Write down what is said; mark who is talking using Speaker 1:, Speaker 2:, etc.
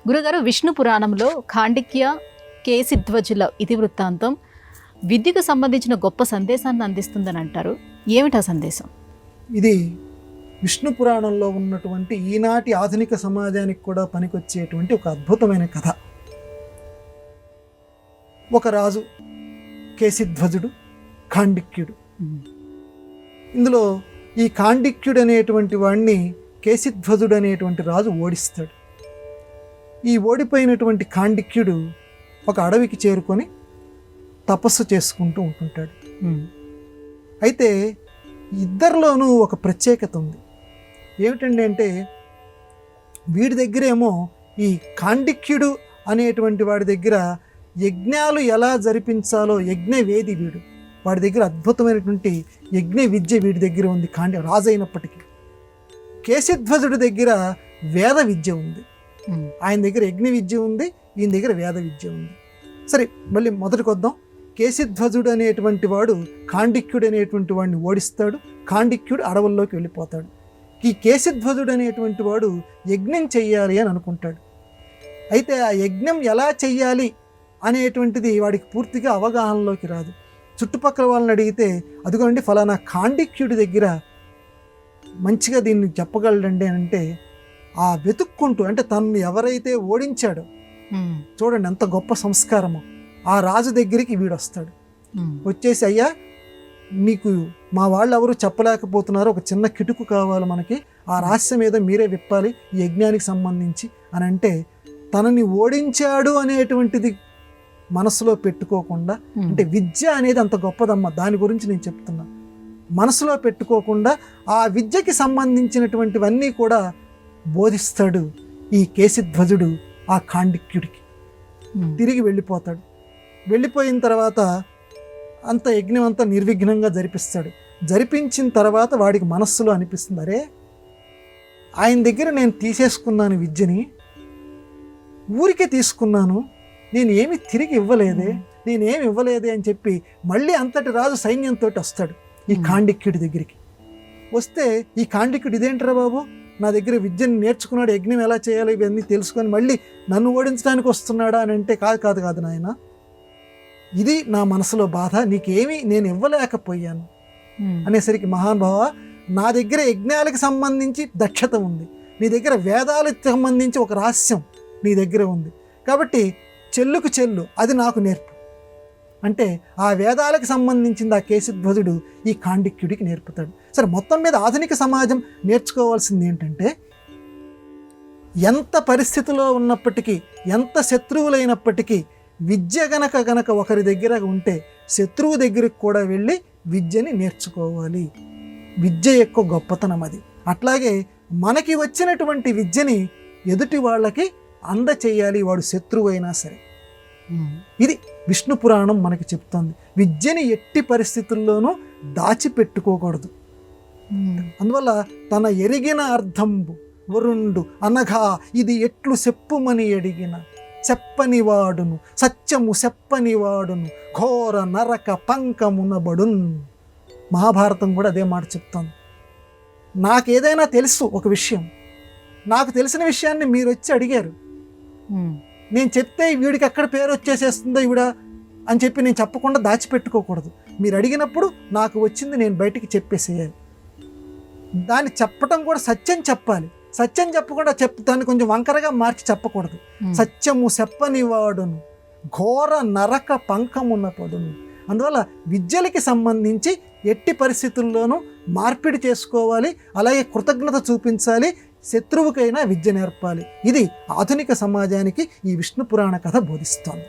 Speaker 1: గురుగారు, విష్ణు పురాణంలో ఖాండిక్య కేసిధ్వజుల ఇతివృత్తాంతం విద్యకు సంబంధించిన గొప్ప సందేశాన్ని అందిస్తుందని అంటారు. ఏమిటా సందేశం?
Speaker 2: ఇది విష్ణు పురాణంలో ఉన్నటువంటి ఈనాటి ఆధునిక సమాజానికి కూడా పనికొచ్చేటువంటి ఒక అద్భుతమైన కథ. ఒక రాజు కేసిధ్వజుడు, ఖాండిక్యుడు. ఇందులో ఈ ఖాండిక్యుడు అనేటువంటి వాడిని కేసిధ్వజుడు అనేటువంటి రాజు ఓడిస్తాడు. ఈ ఓడిపోయినటువంటి ఖాండిక్యుడు ఒక అడవికి చేరుకొని తపస్సు చేసుకుంటూ ఉంటుంటాడు. అయితే ఇద్దరిలోనూ ఒక ప్రత్యేకత ఉంది. ఏమిటండి అంటే, వీడి దగ్గరేమో ఈ ఖాండిక్యుడు అనేటువంటి వాడి దగ్గర యజ్ఞాలు ఎలా జరిపించాలో యజ్ఞవేది వీడు. వాడి దగ్గర అద్భుతమైనటువంటి యజ్ఞ విద్య వీడి దగ్గర ఉంది. రాజు అయినప్పటికీ కేసిధ్వజుడి దగ్గర వేద విద్య ఉంది. ఆయన దగ్గర యజ్ఞ విద్య ఉంది, ఈయన దగ్గర వేద విద్య ఉంది. సరే, మళ్ళీ మొదటికి వద్దాం. కేసిధ్వజుడు అనేటువంటి వాడు ఖాండిక్యుడు అనేటువంటి వాడిని ఓడిస్తాడు. ఖాండిక్యుడు అడవుల్లోకి వెళ్ళిపోతాడు. ఈ కేసిధ్వజుడు అనేటువంటి వాడు యజ్ఞం చెయ్యాలి అని అనుకుంటాడు. అయితే ఆ యజ్ఞం ఎలా చెయ్యాలి అనేటువంటిది వాడికి పూర్తిగా అవగాహనలోకి రాదు. చుట్టుపక్కల వాళ్ళని అడిగితే, అదిగోండి ఫలానా ఖాండిక్యుడి దగ్గర మంచిగా దీన్ని చెప్పగలడండి అని అంటే, ఆ వెతుక్కుంటూ, అంటే తనను ఎవరైతే ఓడించాడో, చూడండి ఎంత గొప్ప సంస్కారమో, ఆ రాజు దగ్గరికి వీడు వస్తాడు. వచ్చేసి, అయ్యా మీకు మా వాళ్ళు ఎవరు చెప్పలేకపోతున్నారు, ఒక చిన్న కిటుకు కావాలి మనకి, ఆ రహస్యం ఏదో మీరే విప్పాలి ఈ యజ్ఞానికి సంబంధించి అని అంటే, తనని ఓడించాడు అనేటువంటిది మనసులో పెట్టుకోకుండా, అంటే విద్య అనేది అంత గొప్పదమ్మా, దాని గురించి నేను చెప్తున్నా, మనసులో పెట్టుకోకుండా ఆ విద్యకి సంబంధించినటువంటివన్నీ కూడా బోధిస్తాడు ఈ కేసిధ్వజుడు ఆ ఖాండిక్యుడికి. తిరిగి వెళ్ళిపోతాడు. వెళ్ళిపోయిన తర్వాత అంత యజ్ఞం అంతా నిర్విఘ్నంగా జరిపిస్తాడు. జరిపించిన తర్వాత వాడికి మనస్సులో అనిపిస్తుంది, అరే ఆయన దగ్గర నేను తీసేసుకున్నాను విద్యని, ఊరికే తీసుకున్నాను, నేను ఏమి తిరిగి ఇవ్వలేదే, నేనేమి ఇవ్వలేదే అని చెప్పి మళ్ళీ అంతటి రాజు సైన్యంతో వస్తాడు ఈ ఖాండిక్యుడి దగ్గరికి. వస్తే ఈ ఖాండిక్యుడు, ఇదేంట్రా బాబు, నా దగ్గర విద్యను నేర్చుకున్నాడు, యజ్ఞం ఎలా చేయాలి ఇవన్నీ తెలుసుకొని మళ్ళీ నన్ను ఓడించడానికి వస్తున్నాడా అని అంటే, కాదు నాయన, ఇది నా మనసులో బాధ, నీకేమీ నేను ఇవ్వలేకపోయాను అనేసరికి, మహానుభావ నా దగ్గర యజ్ఞాలకు సంబంధించి దక్షత ఉంది, నీ దగ్గర వేదాలకు సంబంధించి ఒక రహస్యం నీ దగ్గర ఉంది, కాబట్టి చెల్లుకు చెల్లు అది నాకు నేర్పు అంటే ఆ వేదాలకు సంబంధించింది ఆ కేసిధ్వజుడు ఈ ఖాండిక్యుడికి నేర్పుతాడు. సరే, మొత్తం మీద ఆధునిక సమాజం నేర్చుకోవాల్సింది ఏంటంటే, ఎంత పరిస్థితిలో ఉన్నప్పటికీ, ఎంత శత్రువులైనప్పటికీ విద్య గనక ఒకరి దగ్గర ఉంటే శత్రువు దగ్గరికి కూడా వెళ్ళి విద్యని నేర్చుకోవాలి. విద్య యొక్క గొప్పతనం అది. అట్లాగే మనకి వచ్చినటువంటి విద్యని ఎదుటి వాళ్ళకి అందచేయాలి, వాడు శత్రువు అయినా సరే. ఇది విష్ణు పురాణం మనకి చెప్తోంది. విద్యని ఎట్టి పరిస్థితుల్లోనూ దాచిపెట్టుకోకూడదు. అందువల్ల తన ఎరిగిన అర్థంబు వరుండు అనగా ఇది ఎట్లు చెప్పుమని అడిగిన చెప్పని వాడును సత్యము చెప్పని వాడును ఘోర నరక పంకమునబడున్. మహాభారతం కూడా అదే మాట చెప్తోంది. నాకేదైనా తెలుసు ఒక విషయం, నాకు తెలిసిన విషయాన్ని మీరు వచ్చి అడిగారు, నేను చెప్తే వీడికి ఎక్కడ పేరు వచ్చేసేస్తుందో ఈవిడ అని చెప్పి నేను చెప్పకుండా దాచిపెట్టుకోకూడదు. మీరు అడిగినప్పుడు నాకు వచ్చింది నేను బయటికి చెప్పేసేయాలి. దాన్ని చెప్పటం కూడా సత్యం చెప్పాలి. సత్యం చెప్పకుండా దాన్ని కొంచెం వంకరగా మార్చి చెప్పకూడదు. సత్యము చెప్పని వాడును ఘోర నరక పంకమున్న పడును. అందువల్ల విద్యలకి సంబంధించి ఎట్టి పరిస్థితుల్లోనూ మార్పిడి చేసుకోవాలి, అలాగే కృతజ్ఞత చూపించాలి, శత్రువుకైనా విద్య నేర్పాలి. ఇది ఆధునిక సమాజానికి ఈ విష్ణు పురాణ కథ బోధిస్తోంది.